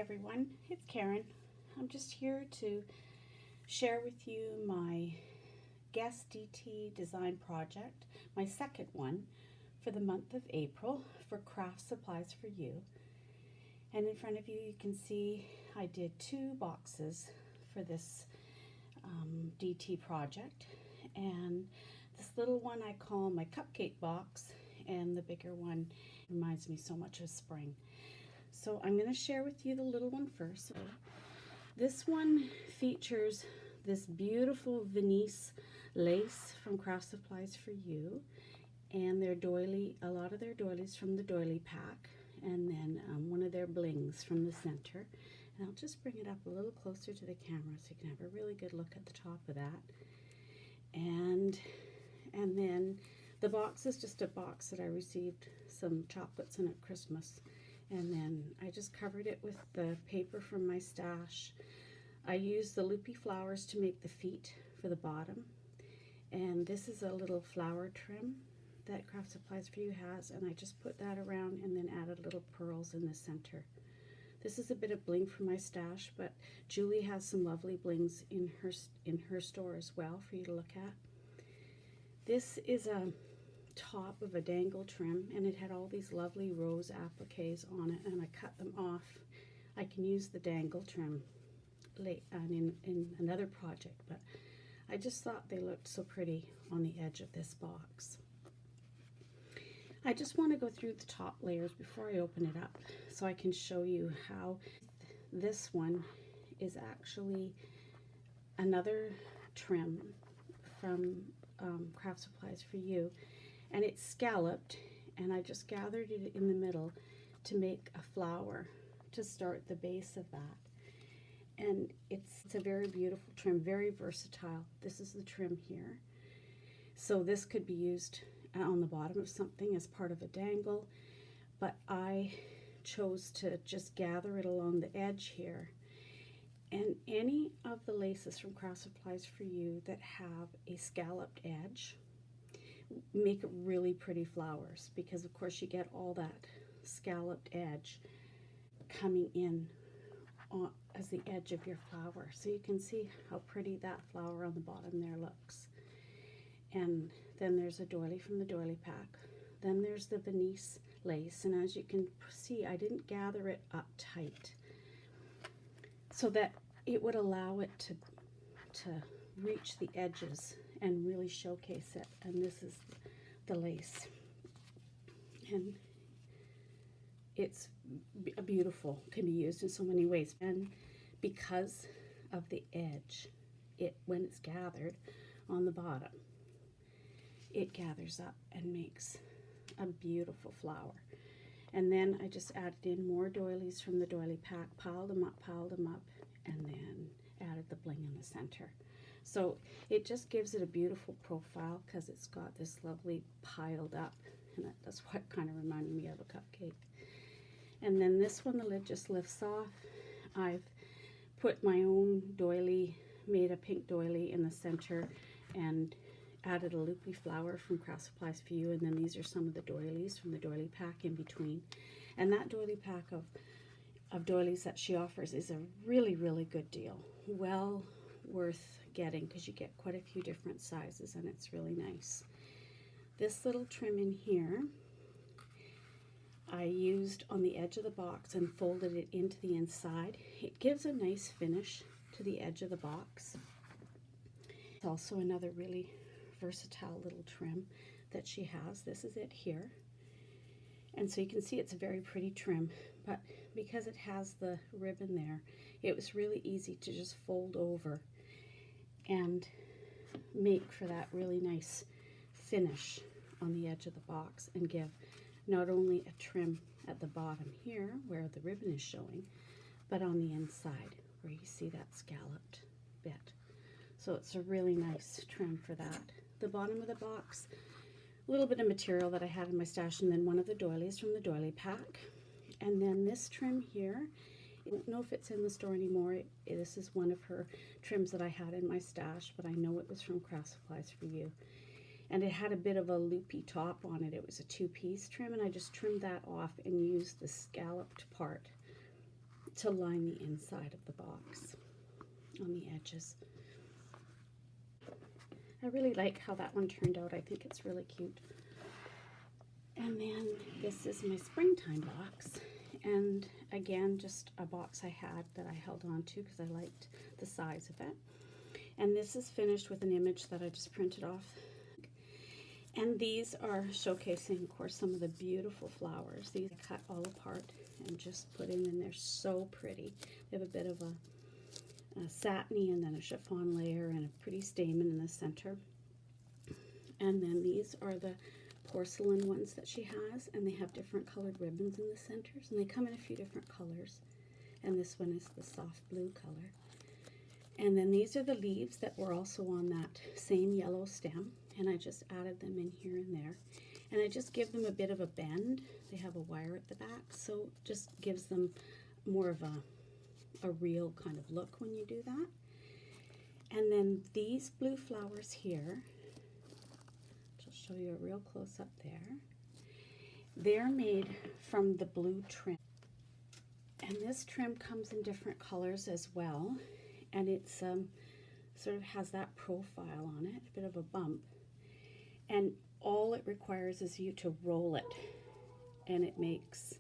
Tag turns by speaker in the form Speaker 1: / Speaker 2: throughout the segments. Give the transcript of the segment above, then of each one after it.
Speaker 1: everyone, it's Karen. I'm just here to share with you my Guess DT design project, my second one for the month of April for Craft Supplies for You. And in front of you, you can see I did 2 boxes for this DT project. And this little one I call my cupcake box, and the bigger one reminds me so much of spring. So I'm going to share with you the little one first. This one features this beautiful Venice lace from Craft Supplies for You, and their doily, a lot of their doilies from the doily pack, and then one of their blings from the center. And I'll just bring it up a little closer to the camera so you can have a really good look at the top of that. And then the box is just a box that I received some chocolates in at Christmas. And then I just covered it with the paper from my stash. I used the loopy flowers to make the feet for the bottom. And this is a little flower trim that Craft Supplies for You has, and I just put that around and then added little pearls in the center. This is a bit of bling from my stash, but Julie has some lovely blings in her store as well for you to look at. This is a top of a dangle trim, and it had all these lovely rose appliques on it, and I cut them off. I can use the dangle trim in another project, but I just thought they looked so pretty on the edge of this box. I just want to go through the top layers before I open it up so I can show you how this one is actually another trim from Craft Supplies for You. And it's scalloped, and I just gathered it in the middle to make a flower to start the base of that. And it's a very beautiful trim, very versatile. This is the trim here. So this could be used on the bottom of something as part of a dangle, but I chose to just gather it along the edge here. And any of the laces from Craft Supplies for You that have a scalloped edge make really pretty flowers, because of course you get all that scalloped edge coming in as the edge of your flower. So you can see how pretty that flower on the bottom there looks. And then there's a doily from the doily pack. Then there's the Venice lace, and as you can see, I didn't gather it up tight so that it would allow it to reach the edges and really showcase it. And this is the lace, and it's beautiful, can be used in so many ways. And because of the edge, when it's gathered on the bottom, it gathers up and makes a beautiful flower. And then I just added in more doilies from the doily pack, piled them up, and then added the bling in the center. So it just gives it a beautiful profile because it's got this lovely piled up, and that's what kind of reminded me of a cupcake. And then this one, the lid just lifts off. I've put my own doily, made a pink doily in the center, and added a loopy flower from Craft Supplies for You. And then these are some of the doilies from the doily pack in between. And that doily pack of doilies that she offers is a really, really good deal. Well worth getting, because you get quite a few different sizes, and it's really nice. This little trim in here I used on the edge of the box and folded it into the inside. It gives a nice finish to the edge of the box. It's also another really versatile little trim that she has. This is it here. And so you can see it's a very pretty trim, but because it has the ribbon there, it was really easy to just fold over and make for that really nice finish on the edge of the box, and give not only a trim at the bottom here where the ribbon is showing, but on the inside where you see that scalloped bit. So it's a really nice trim for that. The bottom of the box, a little bit of material that I had in my stash, and then one of the doilies from the doily pack. And then this trim here, I don't know if it's in the store anymore. This is one of her trims that I had in my stash, but I know it was from Craft Supplies for You. And it had a bit of a loopy top on it. It was a 2-piece trim, and I just trimmed that off and used the scalloped part to line the inside of the box on the edges. I really like how that one turned out. I think it's really cute. And then this is my springtime box. And again, just a box I had that I held on to because I liked the size of it. And this is finished with an image that I just printed off. And these are showcasing, of course, some of the beautiful flowers. These I cut all apart and just put in, and they're so pretty. They have a bit of a satiny and then a chiffon layer and a pretty stamen in the center. And then these are the porcelain ones that she has, and they have different colored ribbons in the centers, and they come in a few different colors. And this one is the soft blue color. And then these are the leaves that were also on that same yellow stem, and I just added them in here and there. And I just give them a bit of a bend. They have a wire at the back, so just gives them more of a real kind of look when you do that. And then these blue flowers here, just show you a real close up there. They're made from the blue trim. And this trim comes in different colors as well. And it's sort of has that profile on it, a bit of a bump. And all it requires is you to roll it, and it makes,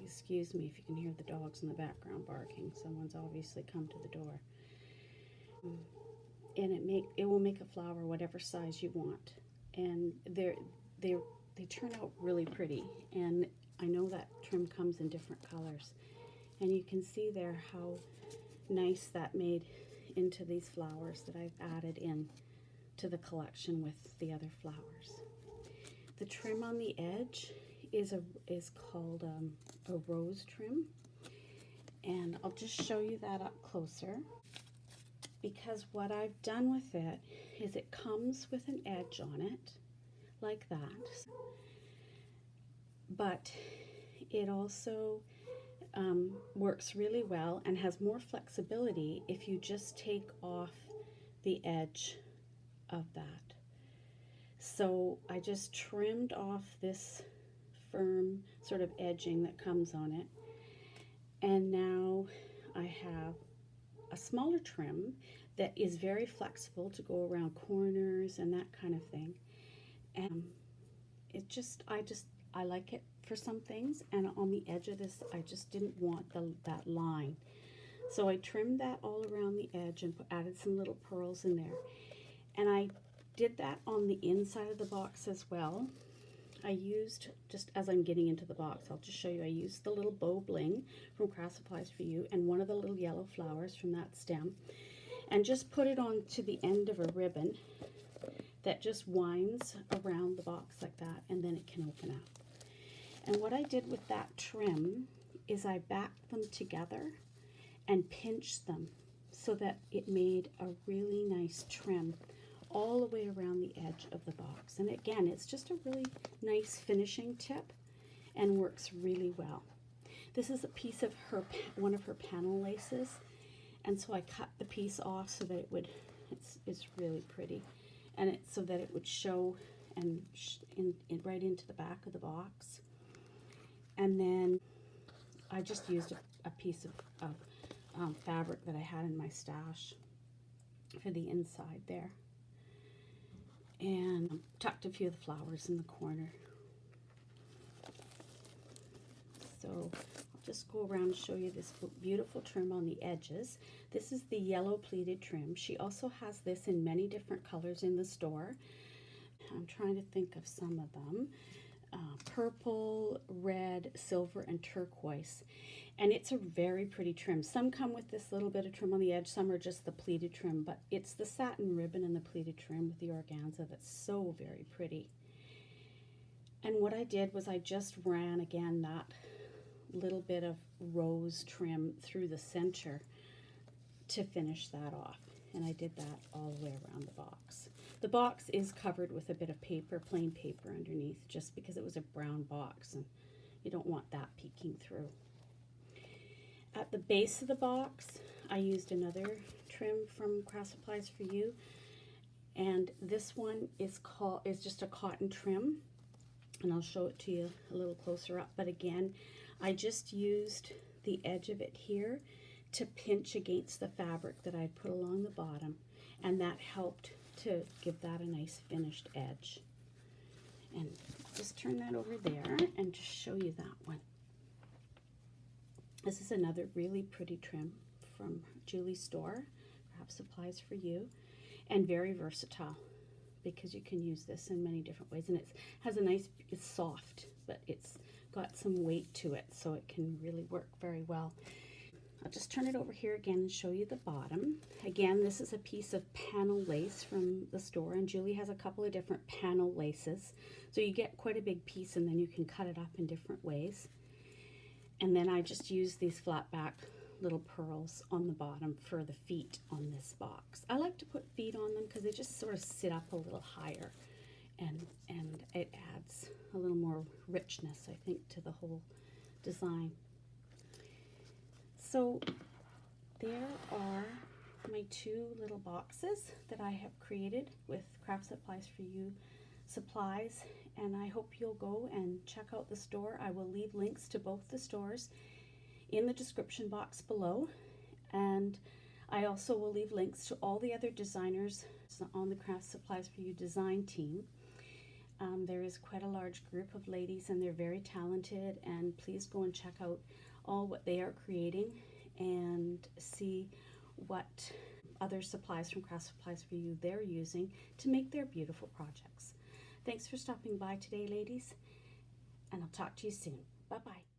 Speaker 1: excuse me if you can hear the dogs in the background barking. Someone's obviously come to the door. And it will make a flower whatever size you want. And they turn out really pretty. And I know that trim comes in different colors. And you can see there how nice that made into these flowers that I've added in to the collection with the other flowers. The trim on the edge is called a rose trim. And I'll just show you that up closer, because what I've done with it is it comes with an edge on it like that, but it also works really well and has more flexibility if you just take off the edge of that. So I just trimmed off this firm sort of edging that comes on it, and now I have a smaller trim that is very flexible to go around corners and that kind of thing. And I like it for some things, and on the edge of this I just didn't want that line, so I trimmed that all around the edge and added some little pearls in there. And I did that on the inside of the box as well. I used, just as I'm getting into the box, I'll just show you, I used the little bow bling from Craft Supplies For You and one of the little yellow flowers from that stem, and just put it on to the end of a ribbon that just winds around the box like that, and then it can open up. And what I did with that trim is I backed them together and pinched them so that it made a really nice trim all the way around the edge of the box. And again, it's just a really nice finishing tip and works really well. This is a piece of one of her panel laces, and so I cut the piece off so that it would, it's really pretty, and it's so that it would show and right into the back of the box. And then I just used a piece of fabric that I had in my stash for the inside there, and tucked a few of the flowers in the corner. So I'll just go around and show you this beautiful trim on the edges. This is the yellow pleated trim. She also has this in many different colors in the store. I'm trying to think of some of them. Purple, red, silver, and turquoise. And it's a very pretty trim. Some come with this little bit of trim on the edge, some are just the pleated trim, but it's the satin ribbon and the pleated trim with the organza that's so very pretty. And what I did was I just ran again that little bit of rose trim through the center to finish that off. And I did that all the way around the box. The box is covered with a bit of paper, plain paper underneath, just because it was a brown box and you don't want that peeking through. At the base of the box, I used another trim from Craft Supplies For You, and this one is just a cotton trim, and I'll show it to you a little closer up. But again, I just used the edge of it here to pinch against the fabric that I put along the bottom, and that helped to give that a nice finished edge. And just turn that over there and just show you that one. This is another really pretty trim from Julie's store, Craft Supplies for You, and very versatile because you can use this in many different ways. And it has a nice, it's soft, but it's got some weight to it, so it can really work very well. I'll just turn it over here again and show you the bottom. Again, this is a piece of panel lace from the store, and Julie has a couple of different panel laces. So you get quite a big piece, and then you can cut it up in different ways. And then I just use these flat back little pearls on the bottom for the feet on this box. I like to put feet on them because they just sort of sit up a little higher, and it adds a little more richness, I think, to the whole design. So there are my two little boxes that I have created with Craft Supplies for You supplies, and I hope you'll go and check out the store. I will leave links to both the stores in the description box below, and I also will leave links to all the other designers on the Craft Supplies for You design team. There is quite a large group of ladies, and they're very talented, and please go and check out all what they are creating and see what other supplies from Craft Supplies for You they're using to make their beautiful projects. Thanks for stopping by today, ladies, and I'll talk to you soon. Bye-bye.